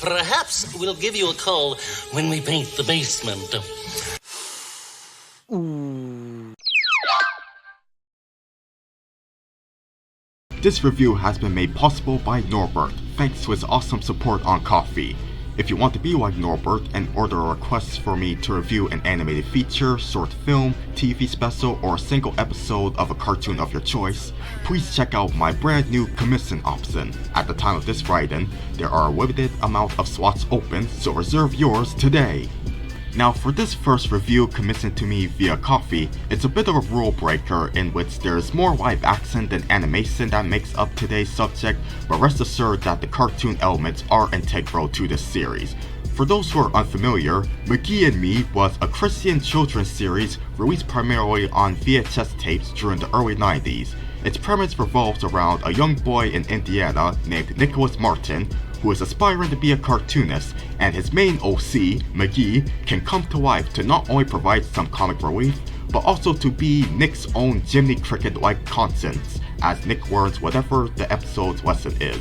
Perhaps we'll give you a call when we paint the basement. This review has been made possible by Norbert, thanks to his awesome support on Ko-fi. If you want to be like Norbert and order a request for me to review an animated feature, short film, TV special, or a single episode of a cartoon of your choice, please check out my brand new commission option. At the time of this writing, there are a limited amount of slots open, so reserve yours today. Now for this first review commissioned to me via Ko-fi, it's a bit of a rule breaker in which there's more live action than animation that makes up today's subject, but rest assured that the cartoon elements are integral to this series. For those who are unfamiliar, McGee and Me was a Christian children's series released primarily on VHS tapes during the early 90s. Its premise revolves around a young boy in Indiana named Nicholas Martin, who is aspiring to be a cartoonist, and his main OC, McGee, can come to life to not only provide some comic relief, but also to be Nick's own Jiminy Cricket-like conscience, as Nick learns whatever the episode's lesson is.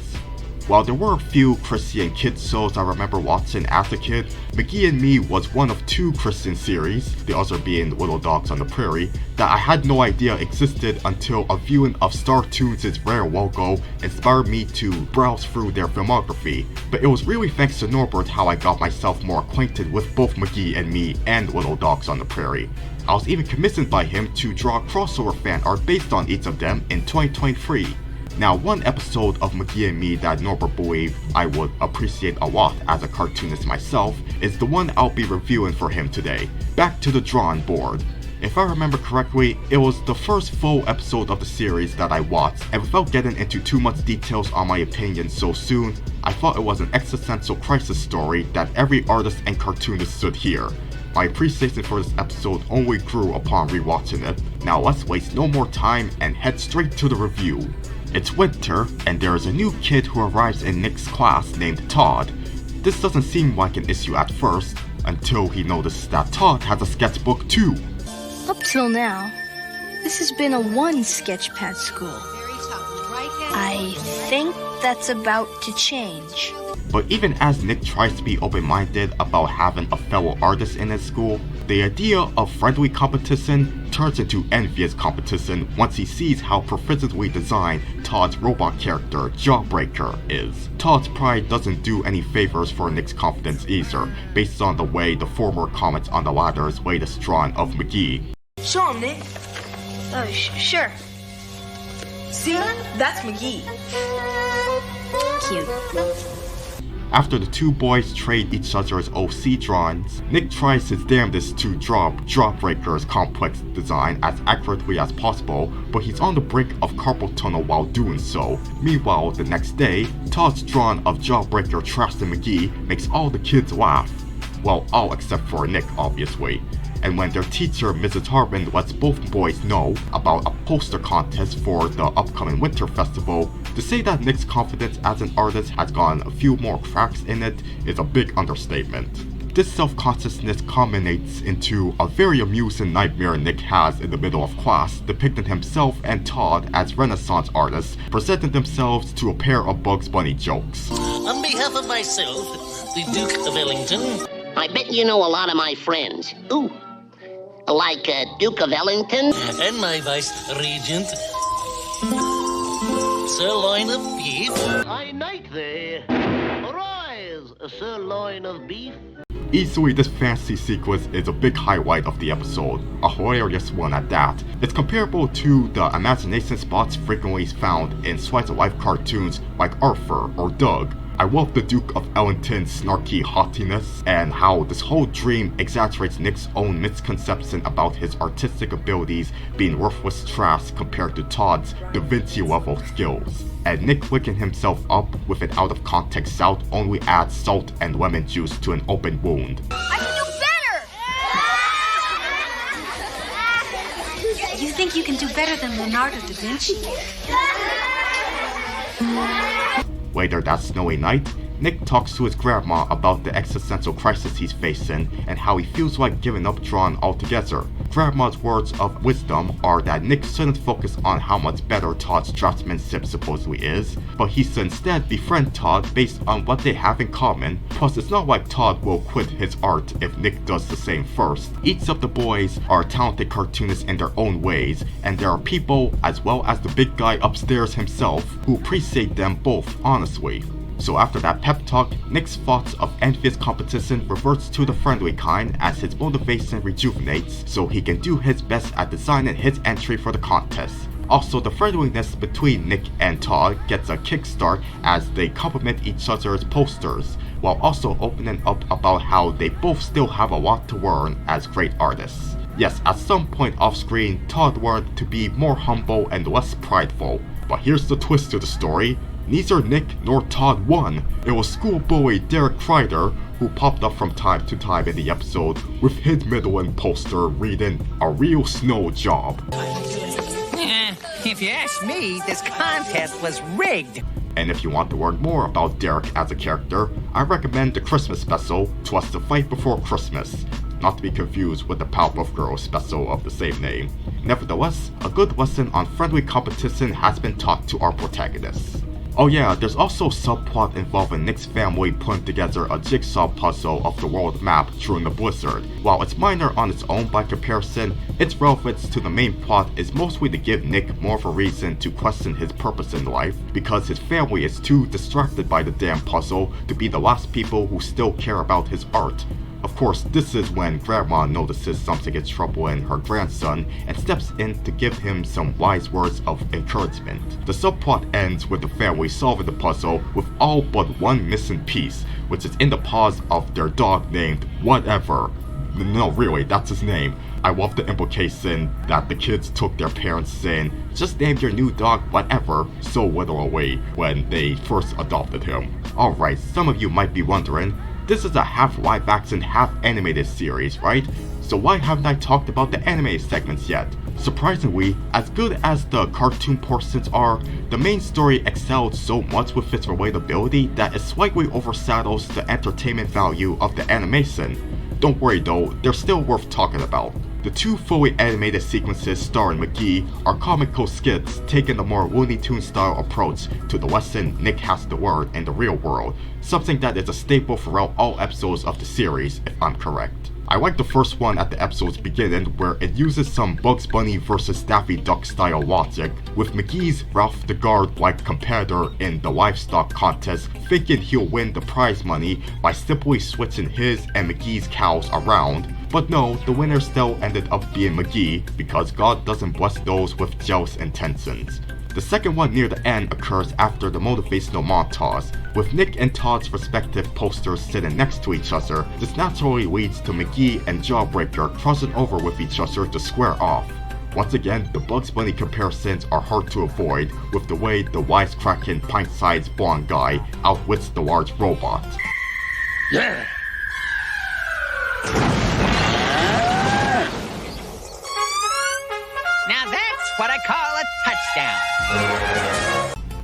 While there were a few Christian kids shows I remember watching as a kid, McGee and Me was one of two Christian series, the other being Little Dogs on the Prairie, that I had no idea existed until a viewing of Startoons' rare logo inspired me to browse through their filmography. But it was really thanks to Norbert how I got myself more acquainted with both McGee and Me and Little Dogs on the Prairie. I was even commissioned by him to draw crossover fan art based on each of them in 2023. Now, one episode of McGee and Me that Norbert believed I would appreciate a lot as a cartoonist myself is the one I'll be reviewing for him today, Back to the Drawing Board. If I remember correctly, it was the first full episode of the series that I watched, and without getting into too much details on my opinion so soon, I thought it was an existential crisis story that every artist and cartoonist should hear. My appreciation for this episode only grew upon rewatching it. Now let's waste no more time and head straight to the review. It's winter, and there is a new kid who arrives in Nick's class named Todd. This doesn't seem like an issue at first, until he notices that Todd has a sketchbook too. Up till now, this has been a one sketchpad school. I think that's about to change. But even as Nick tries to be open-minded about having a fellow artist in his school, the idea of friendly competition turns into envious competition once he sees how proficiently designed Todd's robot character, Jawbreaker, is. Todd's pride doesn't do any favors for Nick's confidence either, based on the way the former comments on the latter's latest drawing of McGee. Show him, Nick. Oh, sure. See? That's McGee. Cute. After the two boys trade each other's OC drawings, Nick tries his damnedest to draw Jawbreaker's complex design as accurately as possible, but he's on the brink of carpal tunnel while doing so. Meanwhile, the next day, Todd's drawing of Jawbreaker trashing McGee makes all the kids laugh. Well, all except for Nick, obviously. And when their teacher, Mrs. Hartman, lets both boys know about a poster contest for the upcoming Winter Festival, to say that Nick's confidence as an artist has gotten a few more cracks in it is a big understatement. This self-consciousness culminates into a very amusing nightmare Nick has in the middle of class, depicting himself and Todd as Renaissance artists, presenting themselves to a pair of Bugs Bunny jokes. On behalf of myself, the Duke of Ellington. I bet you know a lot of my friends. Ooh. Like Duke of Ellington? And my Vice Regent, Sirloin of Beef. I knight thee. Arise, sirloin of beef. Easily, this fantasy sequence is a big highlight of the episode, a hilarious one at that. It's comparable to the imagination spots frequently found in slice-of-life cartoons like Arthur or Doug. I love the Duke of Ellington's snarky haughtiness, and how this whole dream exaggerates Nick's own misconception about his artistic abilities being worthless trash compared to Todd's Da Vinci-level skills. And Nick licking himself up with an out-of-context shout only adds salt and lemon juice to an open wound. I can do better! You think you can do better than Leonardo da Vinci? Later that snowy night, Nick talks to his grandma about the existential crisis he's facing and how he feels like giving up drawing altogether. Grandma's words of wisdom are that Nick shouldn't focus on how much better Todd's draftsmanship supposedly is, but he should instead befriend Todd based on what they have in common. Plus, it's not like Todd will quit his art if Nick does the same first. Each of the boys are talented cartoonists in their own ways, and there are people, as well as the big guy upstairs himself, who appreciate them both honestly. So after that pep talk, Nick's thoughts of envious competition reverts to the friendly kind as his motivation rejuvenates, so he can do his best at designing his entry for the contest. Also, the friendliness between Nick and Todd gets a kickstart as they compliment each other's posters, while also opening up about how they both still have a lot to learn as great artists. Yes, at some point off screen, Todd learned to be more humble and less prideful, but here's the twist to the story. Neither Nick nor Todd won. It was school bully Derek Kreider who popped up from time to time in the episode with his middling poster reading, "A real snow job." If you ask me, this contest was rigged. And if you want to learn more about Derek as a character, I recommend the Christmas special, "'Twas the Fight Before Christmas," not to be confused with the Powerpuff Girls special of the same name. Nevertheless, a good lesson on friendly competition has been taught to our protagonists. Oh yeah, there's also a subplot involving Nick's family putting together a jigsaw puzzle of the world map during the blizzard. While it's minor on its own by comparison, its relevance to the main plot is mostly to give Nick more of a reason to question his purpose in life, because his family is too distracted by the damn puzzle to be the last people who still care about his art. Of course, this is when Grandma notices something is troubling her grandson and steps in to give him some wise words of encouragement. The subplot ends with the family solving the puzzle with all but one missing piece, which is in the paws of their dog named Whatever. No, really, that's his name. I love the implication that the kids took their parents saying, "Just name your new dog Whatever," so literally when they first adopted him. Alright, some of you might be wondering, this is a half live action, half animated series, right? So why haven't I talked about the anime segments yet? Surprisingly, as good as the cartoon portions are, the main story excels so much with its relatability that it slightly overshadows the entertainment value of the animation. Don't worry though, they're still worth talking about. The two fully animated sequences starring McGee are comical skits taking a more Looney Tunes style approach to the lesson Nick has to learn in the real world, something that is a staple throughout all episodes of the series, if I'm correct. I like the first one at the episode's beginning where it uses some Bugs Bunny vs Daffy Duck style logic, with McGee's Ralph the Guard-like competitor in the livestock contest thinking he'll win the prize money by simply switching his and McGee's cows around. But no, the winner still ended up being McGee because God doesn't bless those with jealous intentions. The second one near the end occurs after the motivational montage, with Nick and Todd's respective posters sitting next to each other. This naturally leads to McGee and Jawbreaker crossing over with each other to square off. Once again, the Bugs Bunny comparisons are hard to avoid with the way the wisecracking pint-sized blonde guy outwits the large robot. Yeah. Now that's what I call a touchdown.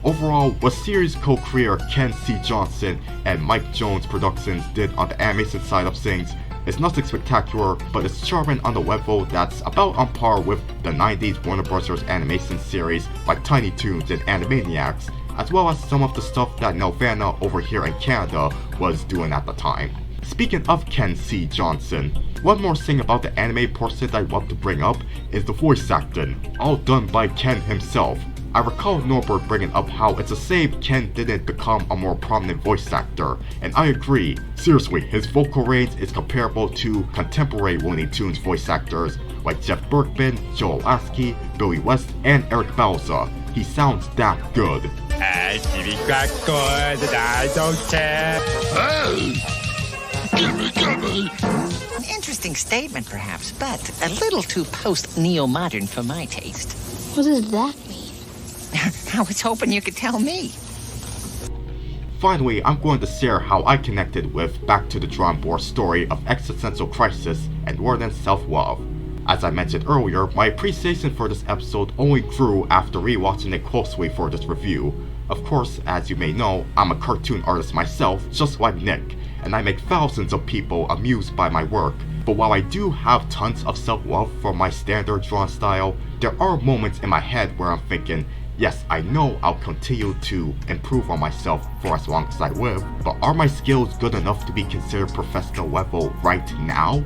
Overall, what series co-creator Ken C. Johnson and Mike Jones Productions did on the animation side of things is nothing spectacular, but it's charming on the level that's about on par with the 90s Warner Bros. Animation series like Tiny Toons and Animaniacs, as well as some of the stuff that Nelvana over here in Canada was doing at the time. Speaking of Ken C. Johnson, one more thing about the anime portion I'd love to bring up is the voice acting, all done by Ken himself. I recall Norbert bringing up how it's a shame Ken didn't become a more prominent voice actor, and I agree. Seriously, his vocal range is comparable to contemporary Looney Tunes voice actors like Jeff Berkman, Joel Lasky, Billy West, and Eric Balza. He sounds that good. I got good and I don't care. An interesting statement, perhaps, but a little too post-neo-modern for my taste. What does that mean? I was hoping you could tell me. Finally, I'm going to share how I connected with Back to the Drawing Board story of existential crisis and learning self-love. As I mentioned earlier, my appreciation for this episode only grew after rewatching it closely for this review. Of course, as you may know, I'm a cartoon artist myself, just like Nick, and I make thousands of people amused by my work. But while I do have tons of self-love for my standard drawn style, there are moments in my head where I'm thinking, yes, I know I'll continue to improve on myself for as long as I live, but are my skills good enough to be considered professional level right now?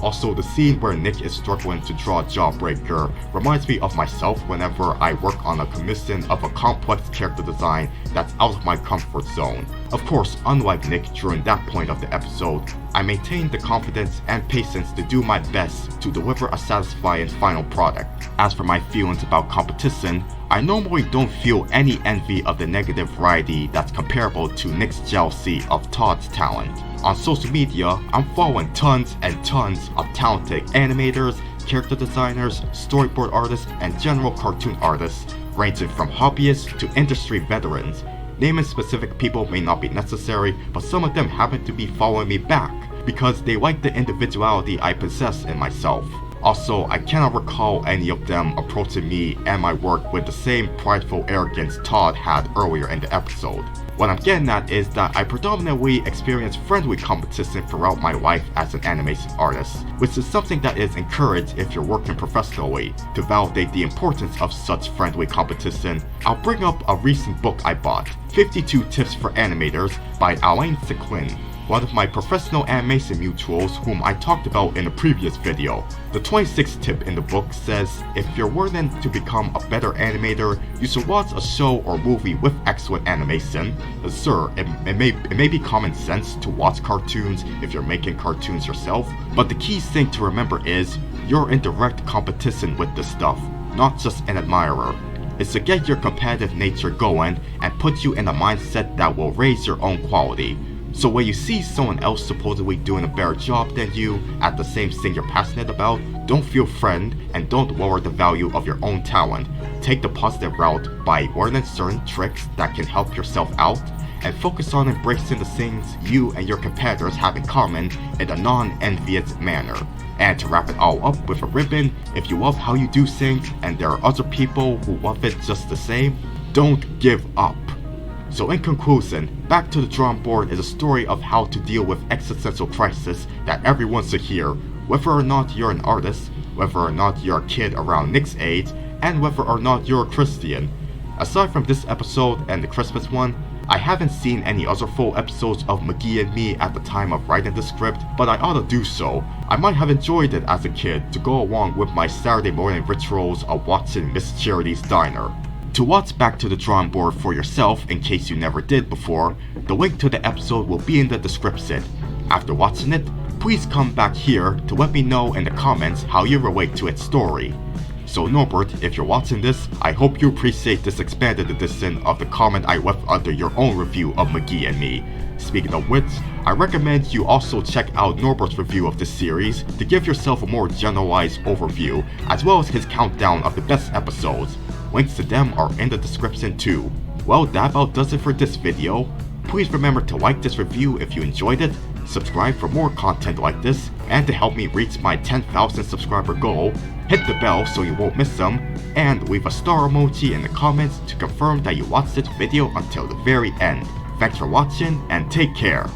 Also, the scene where Nick is struggling to draw Jawbreaker reminds me of myself whenever I work on a commission of a complex character design that's out of my comfort zone. Of course, unlike Nick during that point of the episode, I maintain the confidence and patience to do my best to deliver a satisfying final product. As for my feelings about competition, I normally don't feel any envy of the negative variety that's comparable to Nick's jealousy of Todd's talent. On social media, I'm following tons and tons of talented animators, character designers, storyboard artists, and general cartoon artists, ranging from hobbyists to industry veterans. Naming specific people may not be necessary, but some of them happen to be following me back because they like the individuality I possess in myself. Also, I cannot recall any of them approaching me and my work with the same prideful arrogance Todd had earlier in the episode. What I'm getting at is that I predominantly experience friendly competition throughout my life as an animation artist, which is something that is encouraged if you're working professionally. To validate the importance of such friendly competition, I'll bring up a recent book I bought, 52 Tips for Animators by Alain Seclin, one of my professional animation mutuals whom I talked about in a previous video. The 26th tip in the book says, if you're willing to become a better animator, you should watch a show or movie with excellent animation. Sir, it may be common sense to watch cartoons if you're making cartoons yourself, but the key thing to remember is, you're in direct competition with this stuff, not just an admirer. It's to get your competitive nature going and put you in a mindset that will raise your own quality. So when you see someone else supposedly doing a better job than you at the same thing you're passionate about, don't feel threatened and don't lower the value of your own talent. Take the positive route by learning certain tricks that can help yourself out and focus on embracing the things you and your competitors have in common in a non-envious manner. And to wrap it all up with a ribbon, if you love how you do things and there are other people who love it just the same, don't give up. So in conclusion, Back to the Drawing Board is a story of how to deal with existential crisis that everyone should hear, whether or not you're an artist, whether or not you're a kid around Nick's age, and whether or not you're a Christian. Aside from this episode and the Christmas one, I haven't seen any other full episodes of McGee and Me at the time of writing the script, but I ought to do so. I might have enjoyed it as a kid to go along with my Saturday morning rituals of watching Miss Charity's Diner. To watch Back to the Drawing Board for yourself in case you never did before, the link to the episode will be in the description. After watching it, please come back here to let me know in the comments how you relate to its story. So Norbert, if you're watching this, I hope you appreciate this expanded edition of the comment I left under your own review of McGee and Me. Speaking of which, I recommend you also check out Norbert's review of this series to give yourself a more generalized overview, as well as his countdown of the best episodes. Links to them are in the description too. Well, that about does it for this video. Please remember to like this review if you enjoyed it, subscribe for more content like this, and to help me reach my 10,000 subscriber goal, hit the bell so you won't miss them, and leave a star emoji in the comments to confirm that you watched this video until the very end. Thanks for watching and take care.